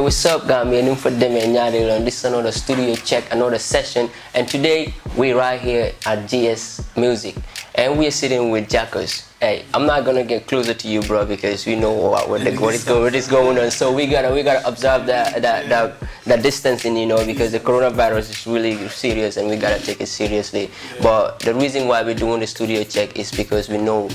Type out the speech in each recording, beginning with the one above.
what's up, Gambia? This is another studio check, another session, and today we're right here at GS Music, and we're sitting with Jackos. Hey, I'm not gonna get closer to you, bro, because we know what is going on. So we gotta observe that distancing, you know, because the coronavirus is really serious, and we gotta take it seriously. But the reason why we're doing the studio check is because we know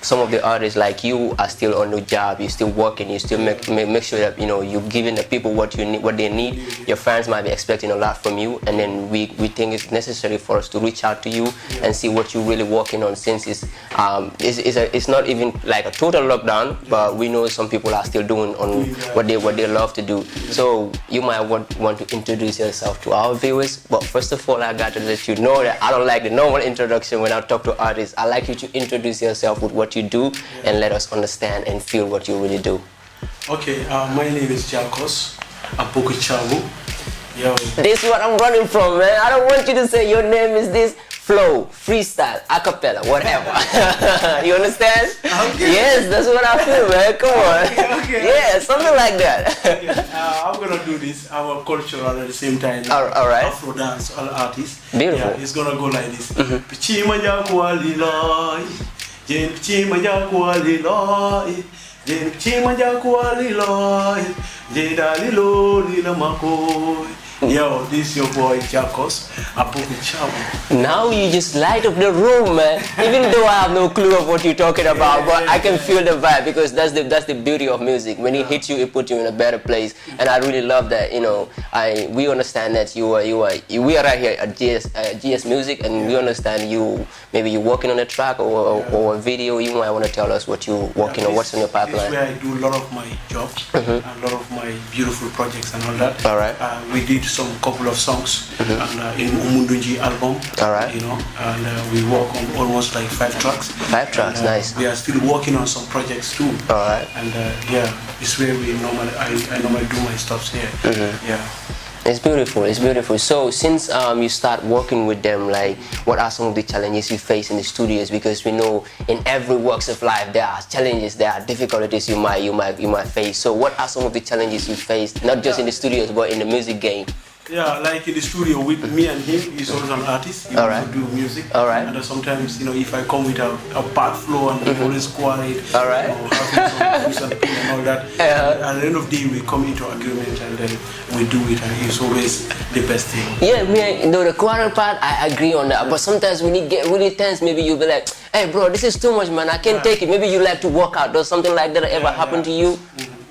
some of the artists like you are still on the job, you're still working, you still make sure that you know you're giving the people what they need. Your fans might be expecting a lot from you, and then we think it's necessary for us to reach out to you and see what you're really working on, since it's not even like a total lockdown, but we know some people are still doing on what they love to do. So you might want to introduce yourself to our viewers, but first of all I got to let you know that I don't like the normal introduction when I talk to artists. I like you to introduce yourself with what you do and let us understand and feel what you really do. Okay, my name is Jackos Apokuchabu. This is what I'm running from, man. I don't want you to say your name is this. Flow, freestyle, acapella, whatever. You understand? Okay. Yes, that's what I feel, man. Come on. Okay. Yeah, something like that. I'm gonna do this. I'm a cultural at the same time. All right. Afro dance, all artists. Beautiful. Yeah, it's gonna go like this. Pichima jakwali loy, jen pichima jakwali loy, jen pichima jakwali loy, jen dalilo lila makoy. Yo, this is your boy Jackos Apokuchabu. Now you just light up the room, man. Even though I have no clue of what you're talking about, but I can feel the vibe, because that's the beauty of music. When it hits you, it puts you in a better place, and I really love that. You know, we understand that we are right here at GS Music, and we understand you. Maybe you're working on a track or a video. You might want to tell us what you're working on, what's in your pipeline. This is where I do a lot of my jobs, and a lot of my beautiful projects and all that. All right. We did some couple of songs and in Umundunji album. All right. You know, and we work on almost like 5 tracks. 5 tracks, and, nice. We are still working on some projects too. All right. And yeah, it's where I normally do my stuff here. Yeah. It's beautiful, it's beautiful. So since you start working with them, like what are some of the challenges you face in the studios? Because we know in every walks of life there are challenges, there are difficulties you might face. So what are some of the challenges you face, not just in the studios but in the music game? Yeah, like in the studio with me and him, he's also an artist. He also do music. All right. And sometimes, you know, if I come with a bad flow and we always quiet, all right, you know, having some and and all that. At the end of the day, we come into agreement and then we do it, and it's always the best thing. Yeah, me, the quarrel part, I agree on that. But sometimes when it get really tense, maybe you'll be like, hey, bro, this is too much, man. I can't take it. Maybe you like to work out. Does something like that ever happen to you?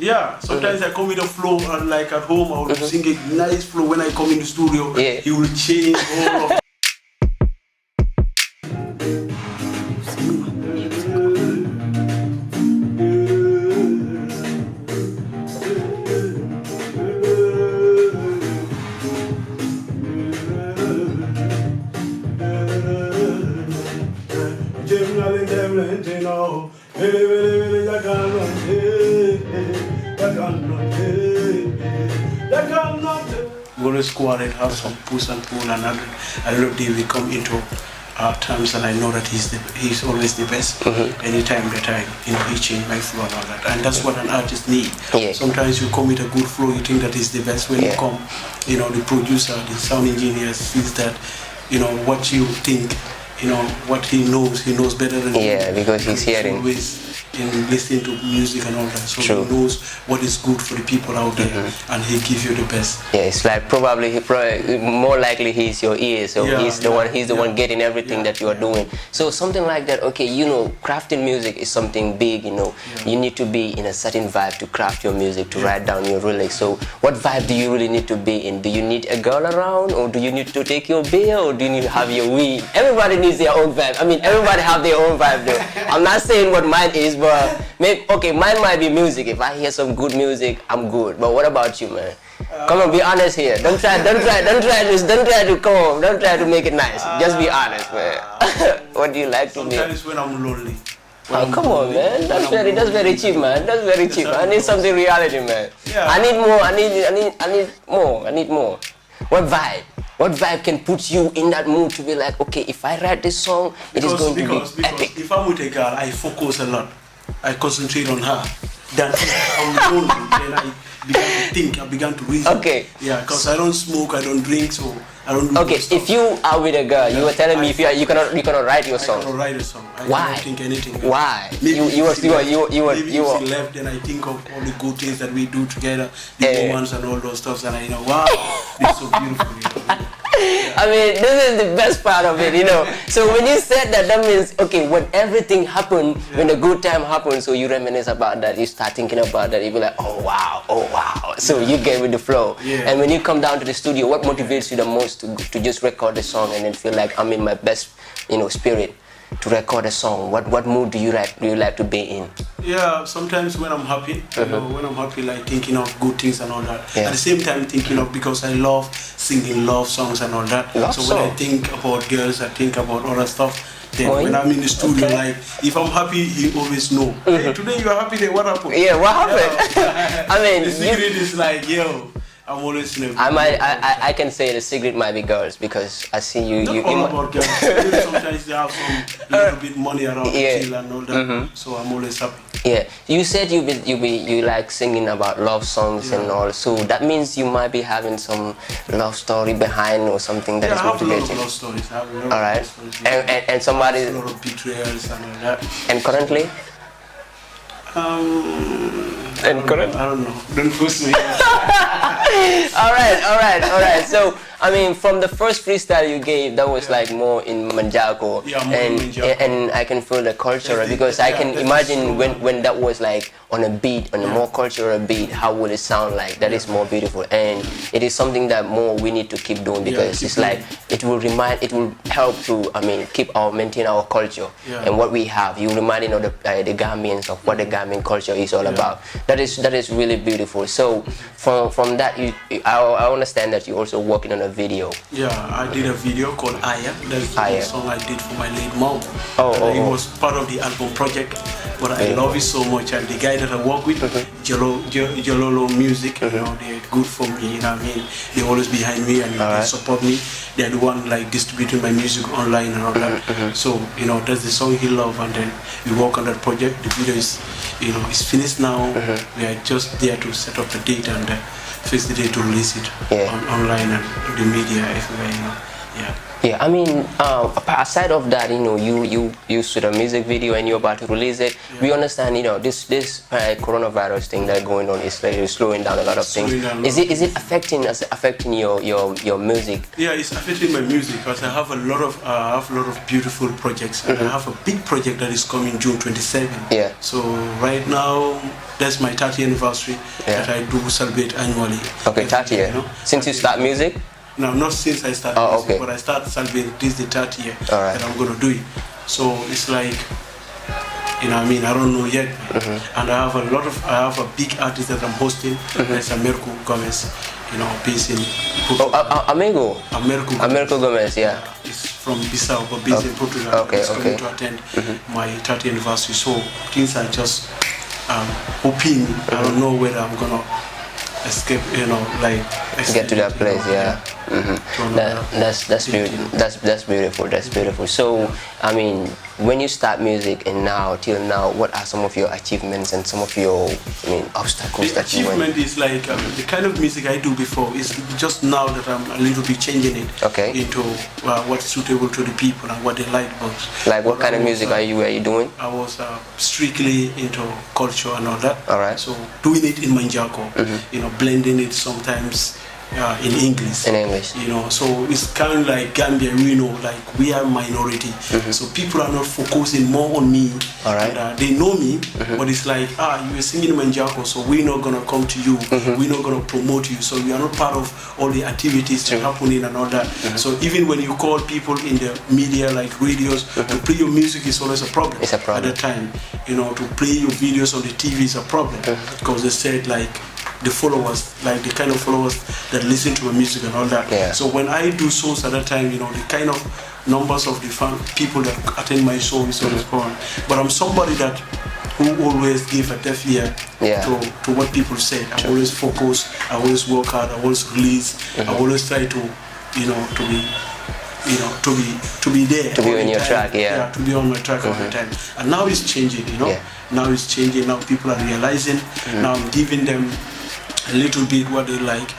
Yeah, sometimes I come with a flow, and like at home I will sing a nice flow. When I come in the studio, he will change all of we always quarrel, have some push and pull, and at the end of the day we come into terms, and I know that he's always the best. Anytime that he change my flow and all that, and that's what an artist needs. Sometimes you come with a good flow, you think that is the best. When you come, you know, the producer, the sound engineer feels that, you know, what you think, you know, what he knows better than you. Because he's hearing. Always in listening to music and all that, so he knows what is good for the people out there, and he gives you the best. Yeah, it's like probably more likely he's your ear, so he's the one getting everything that you are doing. So something like that. Okay, you know, crafting music is something big. You know, you need to be in a certain vibe to craft your music, to write down your lyrics. So what vibe do you really need to be in? Do you need a girl around, or do you need to take your beer, or do you need to have your weed? Everybody needs their own vibe. I mean, everybody have their own vibe though. I'm not saying what mine is, but maybe, okay, mine might be music. If I hear some good music, I'm good. But what about you, man? Come on, be honest here. Don't try to come on. Don't try to make it nice. Just be honest, man. What do you like to be? Sometimes when I'm lonely. Oh, come on, man. That's very cheap, man. That's very cheap. I need something reality, man. I need more. I need more. What vibe? What vibe can put you in that mood to be like, okay, if I write this song, it is going to be epic? If I'm with a girl, I focus a lot. I concentrate on her. than if I'm lonely. Then I began to think, I began to reason. Okay. Yeah, because I don't smoke, I don't drink, so I don't do Okay, those stuff. if you are with a girl, you were telling me if you cannot write your song. I cannot write a song. I Why? cannot think anything. Why? Maybe You were maybe if she left, then I think of all the good things that we do together, the moments and all those stuff, and I wow, this is so beautiful. I mean, this is the best part of it, So when you said that, that means, okay, when everything happened, when the good time happened, so you reminisce about that, you start thinking about that, you be like, oh wow. So you get with the flow. Yeah. And when you come down to the studio, what motivates you the most to just record the song and then feel like I'm in my best, spirit to record a song? What mood do you like to be in? Yeah, sometimes when I'm happy, when I'm happy, like thinking of good things and all that. Yeah. At the same time, thinking of, because I love singing love songs and all that. So when I think about girls, I think about other stuff. Then when I'm in the studio, like if I'm happy, you always know. Hey, today you are happy. Then what happened? Yeah, what happened? Yeah. I mean, the secret is like, yo, I'm always in a I can say the secret might be girls, because I see you. Not all about girls. Sometimes they have some little bit money around the chill and all that. So I'm always happy. Yeah, you said you like singing about love songs and all. So that means you might be having some love story behind or something that is motivating. I have a lot of love stories. All right, and somebody. A lot of betrayals and all that. And currently. I don't know. Don't push me. all right. So, I mean, from the first freestyle you gave, that was like more in Manjaco. Yeah, more in Manjaco. And I can feel the culture, because I can imagine when that was like on a beat, on a more cultural beat, how would it sound like? That is more beautiful, and it is something that more we need to keep doing, because it's like it will help to, maintain our culture and what we have. You reminding of the Gambians of what the Gambian culture is all about. That is really beautiful. So from that, I understand that you're also working on a video. Yeah, I did a video called Aya. That's the song I did for my late mom. It was part of the album project, but I love it so much. And the guy that I work with, Jololo Music, they're good for me. They're always behind me and they support me. They're the one like distributing my music online and all that. So that's the song he loves, and then we work on that project. The video is it's finished now. We are just there to set up the date and fix the date to release it online and the media everywhere. Yeah, I mean, aside of that, you shoot a music video and you're about to release it. We understand, this coronavirus thing that's going on is slowing down a lot of things. Is it affecting your music? Yeah, it's affecting my music, because I have a lot of beautiful projects, and I have a big project that is coming June 27. Yeah. So right now, that's my 30th anniversary that I do celebrate annually. Okay, 30th. Since you start music? No, not since I started music, but I started celebrating this the 30th year that I'm going to do it. So it's like, I don't know yet. And I have a big artist that I'm hosting. That's Americo Gomez, based in Portugal. Americo Gomez, yeah. It's from Bissau, but based in Portugal. He's coming to attend my 30th anniversary. So things are just hoping. I don't know whether I'm going to escape, get to that place, That's beautiful. So, I mean, when you start music and till now, what are some of your achievements and some of your, obstacles that you went? The achievement is like the kind of music I do before is just now that I'm a little bit changing it into what's suitable to the people and what they like most. Like what kind of music are you doing? I was strictly into culture and all that. All right. So doing it in Manjaco, blending it sometimes in English. So it's kind of like Gambia, like we are minority. So people are not focusing more on me. All right. And, they know me, but it's like, you are singing Manjaco, so we're not gonna come to you. We're not gonna promote you. So you are not part of all the activities that are happening and all that. So even when you call people in the media, like radios, to play your music is always a problem. It's a problem. At the time, to play your videos on the TV is a problem, because they said like, the followers, like the kind of followers that listen to my music and all that. Yeah. So when I do shows at that time, the kind of numbers of the people that attend my show is always gone. But I'm somebody who always give a deaf ear to what people say. I always focus, I always work hard, I always release, I always try to, to be there. To be on your track, to be on my track all the time. And now it's changing, now it's changing. Now people are realizing. Now I'm giving them a little bit what they like,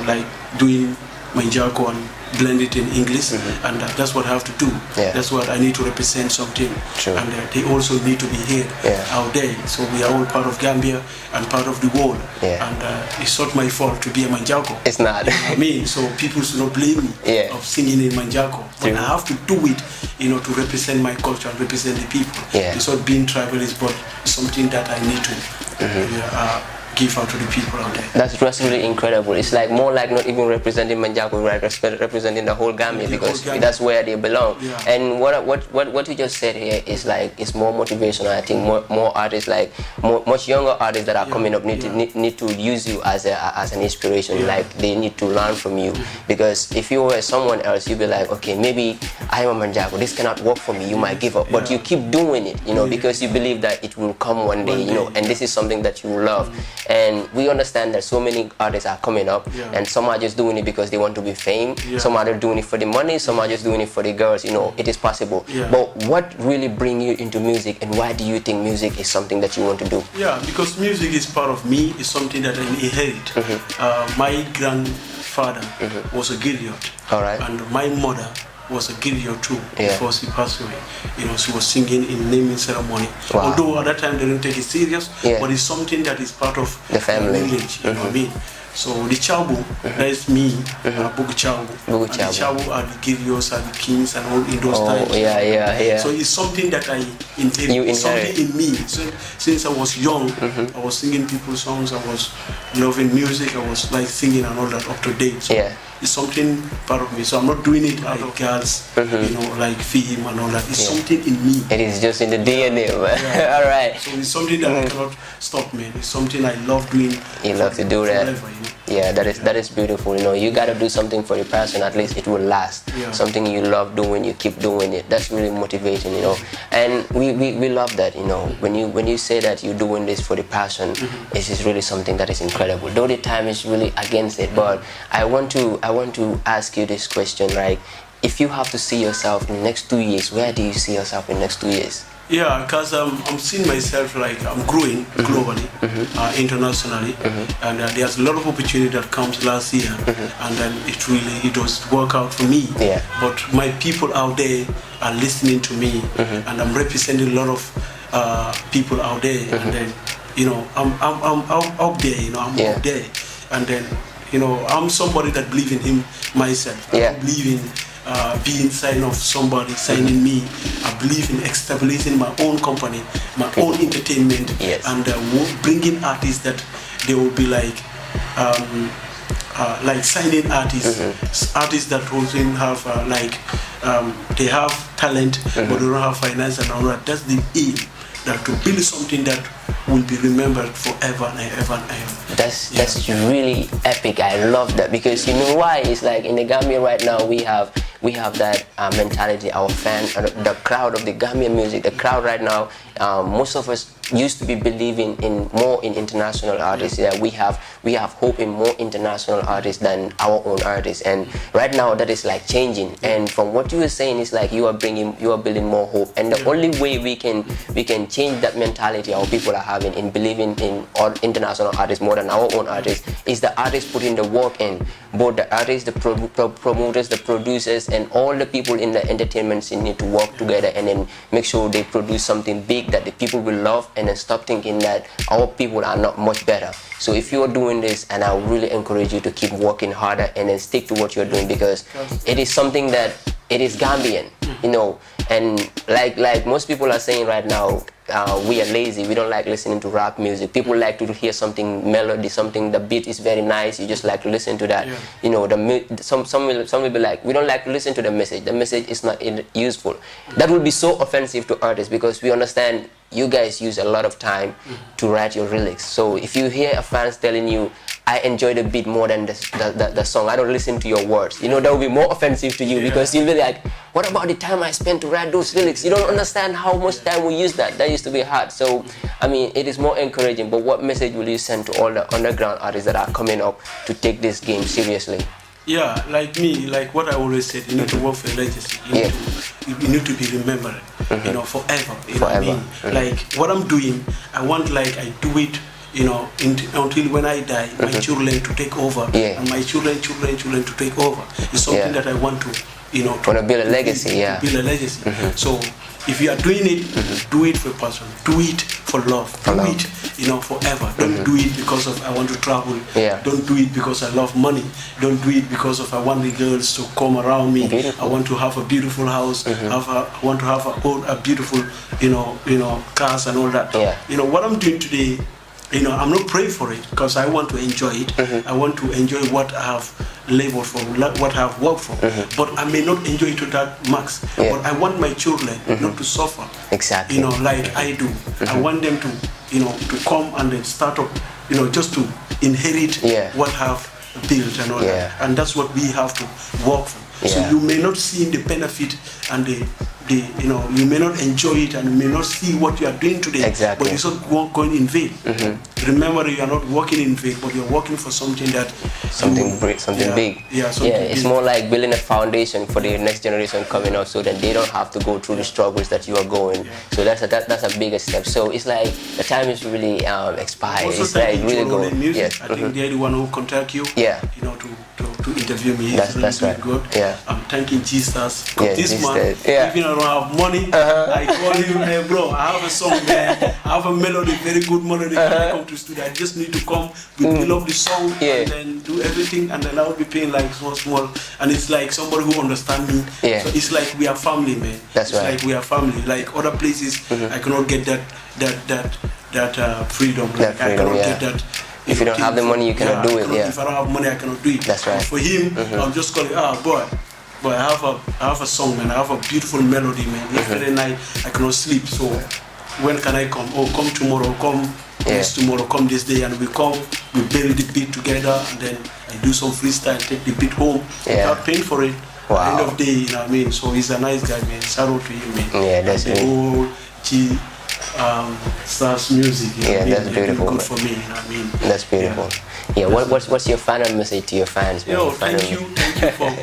like doing Manjaco and blend it in English, and that's what I have to do. That's what I need to represent something. And they also need to be here out there. So we are all part of Gambia and part of the world. And it's not my fault to be a Manjaco. It's not. You know what I mean, so people should not blame me of singing in Manjaco. But I have to do it, to represent my culture and represent the people. It's not being tribalist, but something that I need to give out to the people out there. That's really incredible. It's like more like not even representing Manjaco, right? Representing the whole Gambia, because that's where they belong. And what you just said here is like, it's more motivational. I think more artists, like much younger artists that are coming up need to use you as an inspiration. Like they need to learn from you, because if you were someone else, you'd be like, okay, maybe I am a Manjaco, this cannot work for me. You might give up, but you keep doing it, because you believe that it will come one day, and this is something that you love. And we understand that so many artists are coming up, and some are just doing it because they want to be famous. Some are doing it for the money. Some are just doing it for the girls. It is possible. But what really brings you into music, and why do you think music is something that you want to do? Yeah, because music is part of me. It's something that I inherit. My grandfather was a griot, and my mother was a griot too before she passed away. She was singing in naming ceremony. Although at that time they didn't take it serious, but it's something that is part of the family village. You know what I mean? So the Chabu, that is me, Bugu Chabu. And the Chabu are the griots and the kings and all in those times. So it's something that I inherit. It's something in me. So, since I was young, I was singing people's songs. I was loving music. I was like singing and all that up to date. So it's something part of me. So I'm not doing it out of girls, like film and all that. It's something in me. It is just in the DNA, man. All right. So it's something that I cannot stop, man. It's something I love doing. You love to do that. Forever, Yeah, that is beautiful. You gotta do something for the person. At least it will last. Something you love doing, you keep doing it. That's really motivating, And we love that, When you say that you're doing this for the passion, it is really something that is incredible. Though the time is really against it, but I want to ask you this question, right? If you have to see yourself in the next 2 years, where do you see yourself in the next 2 years? Yeah, because I'm seeing myself like I'm growing globally, internationally, and there's a lot of opportunity that comes last year, and then it does work out for me. But my people out there are listening to me, and I'm representing a lot of people out there, and then I'm out there, I'm out there, and then I'm somebody that believes in him myself. I don't believe in being sign of somebody signing me. I believe in establishing my own company, my own entertainment, and bringing artists that they will be like signing artists, artists that also have they have talent, but they don't have finance and all that. That's the aim, that to build something that will be remembered forever and ever and ever. That's really epic. I love that, because you know why? It's like in the Gambia right now we have that mentality. Our fans, the crowd of the Gambian music, the crowd right now, most of us used to be believing more in international artists. We have hope in more international artists than our own artists, and right now that is like changing. And from what you were saying, it's like you are building more hope, and the only way we can change that mentality our people are having in believing in all international artists more than our own artists is the artists putting the work in. Both the artists, the promoters, the producers, and all the people in the entertainment scene need to work together and then make sure they produce something big that the people will love, and then stop thinking that our people are not much better. So if you're doing this, and I would really encourage you to keep working harder and then stick to what you're doing, because it is something that it is Gambian, and like most people are saying right now, we are lazy. We don't like listening to rap music. People like to hear something melody, something the beat is very nice. You just like to listen to that. Some will be like, we don't like to listen to the message. The message is not useful. That would be so offensive to artists, because we understand you guys use a lot of time to write your lyrics. So if you hear a fan telling you, I enjoy the beat more than the song, I don't listen to your words, that will be more offensive to you, because you'll be like, what about the time I spent to write those lyrics? You don't understand how much time we use that. That used to be hard. So, I mean, it is more encouraging. But what message will you send to all the underground artists that are coming up to take this game seriously? Yeah, like me, like what I always said, you need to work for a legacy. You need to be remembered. you know, forever. You know what I mean? Like what I'm doing, I want like I do it, you know, until when I die, my children to take over, and my children to take over. It's something that I want to, you know, to build a legacy. To build a legacy. So if you are doing it, do it for passion. Do it for love. Do it, you know, forever. Don't do it because of I want to travel. Don't do it because I love money. Don't do it because of I want the girls to come around me. I want to have a beautiful house. I want to have a beautiful, you know, cars and all that. You know what I'm doing today. You know, I'm not praying for it because I want to enjoy it. I want to enjoy what I have labored for, what I have worked for. But I may not enjoy it to that max. But I want my children not to suffer. Exactly. You know, like I do. I want them to, you know, to come and then start up, you know, just to inherit what I have built and all that. And that's what we have to work for. So you may not see the benefit and the you know, you may not enjoy it and you may not see what you are doing today, but it's not going in vain. Remember, you are not working in vain, but you're working for something that big. It's more like building a foundation for the next generation coming up, so that they don't have to go through the struggles that you are going. So that's a bigger step. So it's like the time is really expired. Also, it's like really good. I think they're the one who contact you. You know, to interview me. That's right. Good. I'm thanking Jesus. This man, even I don't have money, I call him, hey bro, I have a song there, I have a melody, very good melody. When I come to studio, I just need to come, we love the song, and then do everything, and then I'll be paying like small, and it's like somebody who understands me. So it's like we are family, man. That's it's right. Like we are family. Like other places, I cannot get that freedom. I cannot get that. If you don't have the money, you cannot do it. If I don't have money, I cannot do it. That's right. But for him, I'm just calling, boy, I have a song, man. I have a beautiful melody, man. Yesterday night, I cannot sleep. So when can I come? Oh, come tomorrow. Come this tomorrow. Come this day, and we come. We build the beat together, and then I do some freestyle, take the beat home without paying for it. End of day, you know what I mean. So he's a nice guy, man. Shout out to him, man. Yeah, that's the whole Stars music. You know that's beautiful. Good for me, you know what I mean. That's beautiful. What's your final message to your fans, man? Yo, thank you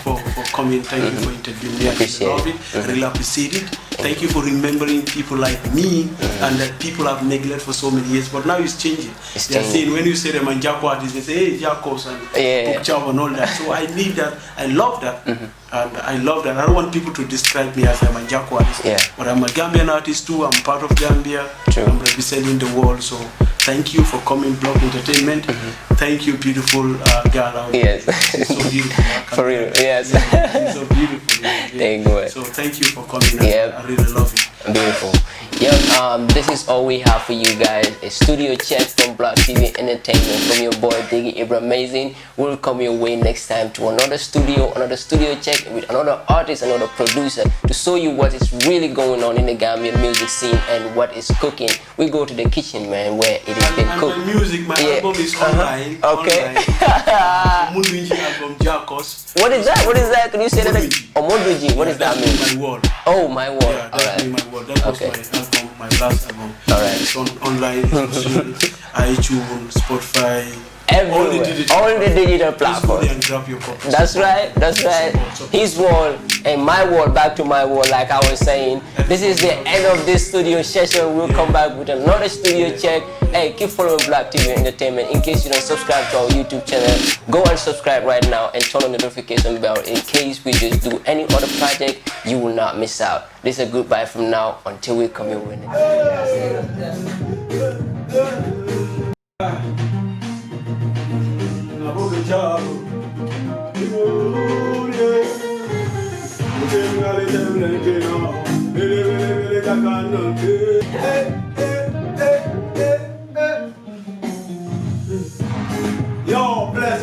for coming. Thank you for interviewing me. I love it. I really appreciate it. Thank you for remembering people like me and that people have neglected for so many years. But now it's changing. They're saying, when you say them and Jacko artists, they say, hey, Jackos and Pukchao and all that. So I need that. I love that. And I love that. I don't want people to describe me as I'm a Jacko artist. But I'm a Gambian artist too. I'm part of Gambia. I'm representing the world. So thank you for coming, Block Entertainment. Thank you, beautiful girl. Yes. She's so beautiful. For real, yes. She's so beautiful. Thank you. So thank you for coming. I really love it. Beautiful. This is all we have for you guys. A studio check from Block TV Entertainment from your boy Diggy Ibramazing. We'll come your way next time to another studio check with another artist, another producer, to show you what is really going on in the Gambian music scene and what is cooking. We go to the kitchen, man, where it is being cooked. My music, my album is online. Okay. Mundunji album, Jakos. What is that? What is that? Can you say that again? Mundunji. What does that mean? My word. Oh, my word. Yeah, that's my word. That was my album, my last album. It's on online, iTunes, Spotify. Everywhere. All the digital platforms. And grab your copy. That's right. That's right. His wall and my wall, back to my wall, like I was saying. This is the end of this studio session. We'll come back with another studio check. Hey, keep following Block TV Entertainment. In case you don't subscribe to our YouTube channel, go and subscribe right now and turn on the notification bell in case we just do any other project. You will not miss out. This is a goodbye from now until we come your way next Yo, bless.